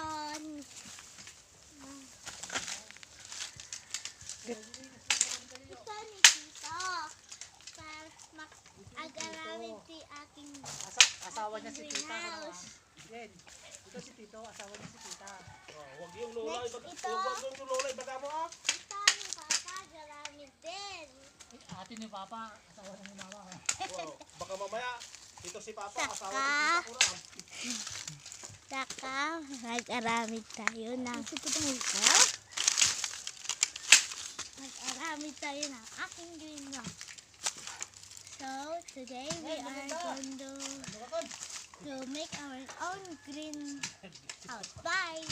doon. Ito ni Tito. Para mag-agarawin si aking Asawa niya si Tita. greenhouse. Yan. Ito si Tito, asawa niya si Tita. Huwag yung lola. Next, ito. Huwag yung lola. Ibaga mo ah. Ito ni Papa, garawin din. Ate ni Papa, asawa niya ni Mama. Wow. Baka mamaya. Ito si Papa. Saka. Asawa ni Tita Kuram. Saka, mag-aramid tayo ng mag-aramid tayo ng aking greenhouse. So, today we are going to make our own greenhouse. Bye!